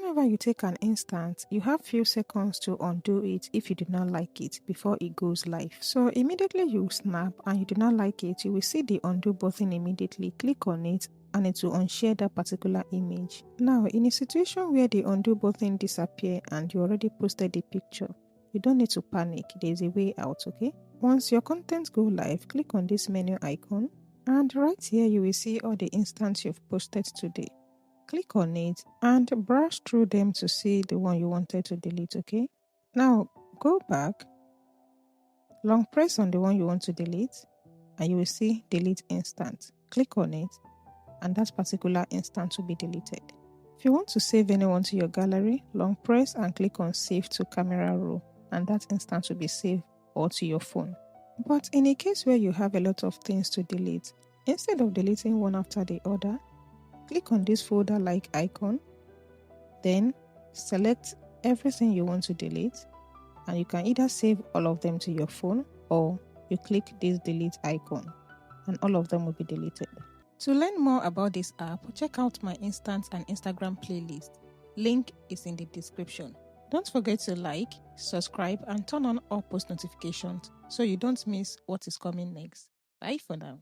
Whenever you take an instance, you have few seconds to undo it if you do not like it before it goes live. So immediately you snap and you do not like it, you will see the undo button immediately. Click on it and it will unshare that particular image. Now, in a situation where the undo button disappear and you already posted the picture, you don't need to panic. There is a way out, okay? Once your content go live, click on this menu icon and right here you will see all the instances you've posted today. Click on it and brush through them to see the one you wanted to delete, okay? Now, go back, long press on the one you want to delete, and you will see delete instant. Click on it, and that particular instance will be deleted. If you want to save anyone to your gallery, long press and click on save to camera roll, and that instance will be saved or to your phone. But in a case where you have a lot of things to delete, instead of deleting one after the other, click on this folder-like icon, then select everything you want to delete, and you can either save all of them to your phone or you click this delete icon and all of them will be deleted. To learn more about this app, check out my Instance and Instagram playlist. Link is in the description. Don't forget to like, subscribe, and turn on all post notifications so you don't miss what is coming next. Bye for now.